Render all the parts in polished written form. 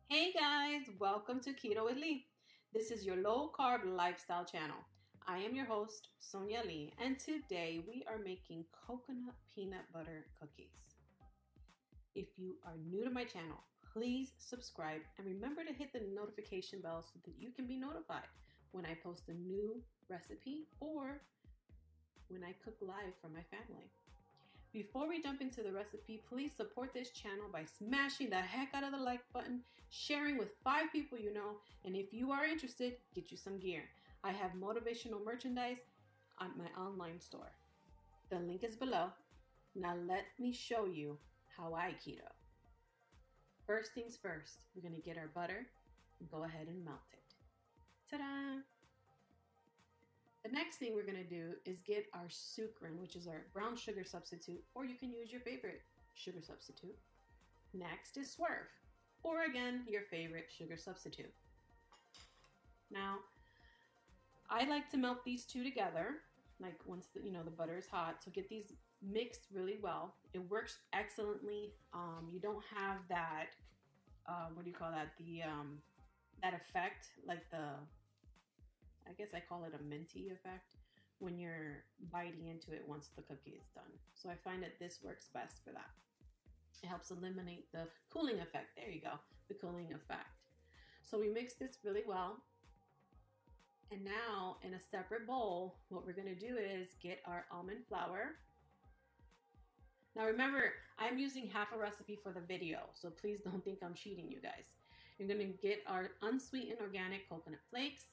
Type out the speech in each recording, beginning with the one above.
Hey guys, welcome to Keto with Lee. This is your low carb lifestyle channel. I am your host, Sonia Lee, and today we are making coconut peanut butter cookies. If you are new to my channel, please subscribe and remember to hit the notification bell so that you can be notified when I post a new recipe or when I cook live for my family. Before we jump into the recipe, please support this channel by smashing the heck out of the like button, sharing with 5 people you know, and if you are interested, get you some gear. I have motivational merchandise on my online store. The link is below. Now let me show you how I keto. First things first, we're gonna get our butter and go ahead and melt it. Ta-da! The next thing we're going to do is get our sucrin, which is our brown sugar substitute, or you can use your favorite sugar substitute. Next is swerve, or again, your favorite sugar substitute. Now, I like to melt these two together, like once the butter is hot, so get these mixed really well. It works excellently. You don't have that, what do you call that? That effect, like I guess I call it a minty effect when you're biting into it once the cookie is done. So I find that this works best for that. It helps eliminate the cooling effect. There you go, the cooling effect. So we mix this really well. And now in a separate bowl, what we're gonna do is get our almond flour. Now remember, I'm using half a recipe for the video, so please don't think I'm cheating you guys. You're gonna get our unsweetened organic coconut flakes,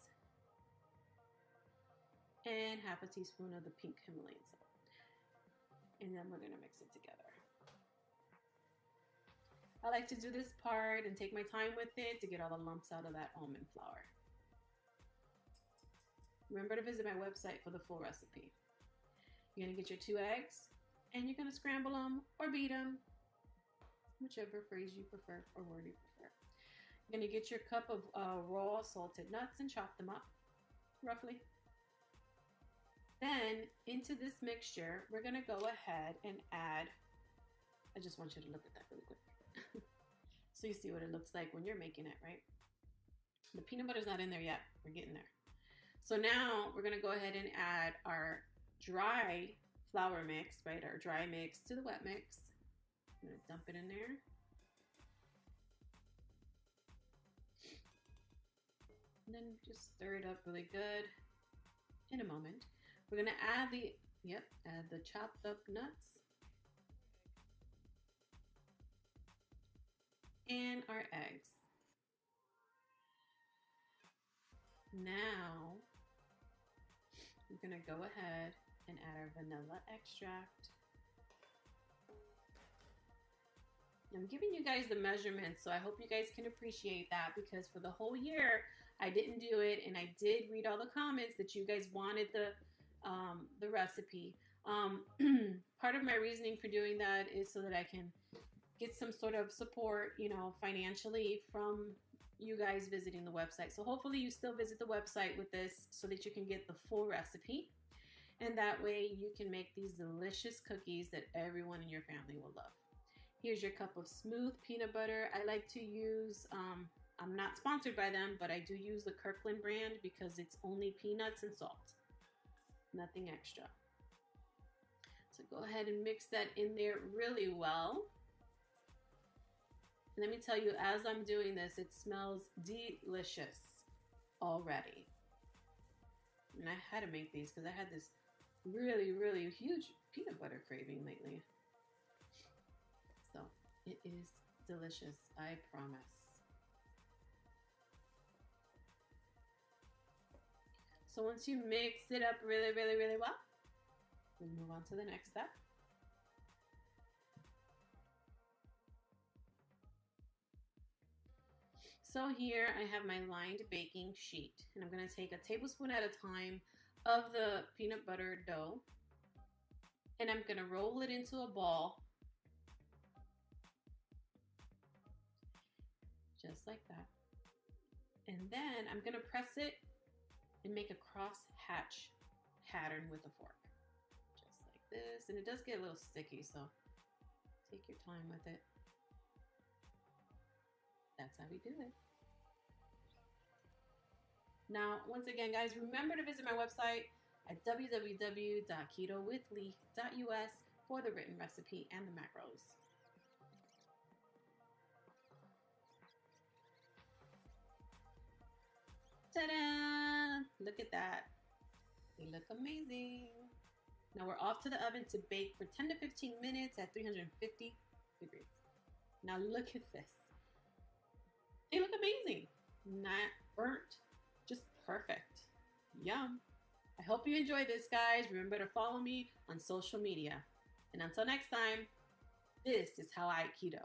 and half a teaspoon of the pink Himalayan salt. And then we're gonna mix it together. I like to do this part and take my time with it to get all the lumps out of that almond flour. Remember to visit my website for the full recipe. You're gonna get your 2 eggs and you're gonna scramble them or beat them, whichever phrase you prefer or word you prefer. You're gonna get your cup of raw salted nuts and chop them up roughly. Then into this mixture, we're gonna go ahead and add, I just want you to look at that really quick. So you see what it looks like when you're making it, right? The peanut butter's not in there yet, we're getting there. So now we're gonna go ahead and add our dry flour mix, right? Our dry mix to the wet mix. I'm gonna dump it in there. And then just stir it up really good. In a moment, we're gonna add the chopped up nuts and our eggs. Now we're gonna go ahead and add our vanilla extract. I'm giving you guys the measurements, so I hope you guys can appreciate that, because for the whole year I didn't do it, and I did read all the comments that you guys wanted the recipe. Part of my reasoning for doing that is so that I can get some sort of support, financially from you guys visiting the website. So hopefully you still visit the website with this so that you can get the full recipe, and that way you can make these delicious cookies that everyone in your family will love. Here's your cup of smooth peanut butter. I like to use, I'm not sponsored by them, but I do use the Kirkland brand because it's only peanuts and salt, nothing extra. So go ahead and mix that in there really well. And let me tell you, as I'm doing this, it smells delicious already. And I had to make these because I had this really, really huge peanut butter craving lately. So it is delicious, I promise. So once you mix it up really, really, really well, we move on to the next step. So here I have my lined baking sheet, and I'm going to take a tablespoon at a time of the peanut butter dough, and I'm going to roll it into a ball, just like that. And then I'm going to press it and make a cross hatch pattern with a fork, just like this. And it does get a little sticky, so take your time with it. That's how we do it. Now, once again, guys, remember to visit my website at www.ketowithlee.us for the written recipe and the macros. Ta-da! Look at that. They look amazing. Now we're off to the oven to bake for 10 to 15 minutes at 350 degrees. Now look at this. They look amazing. Not burnt, just perfect. Yum. I hope you enjoyed this, guys. Remember to follow me on social media. And until next time, this is how I eat keto.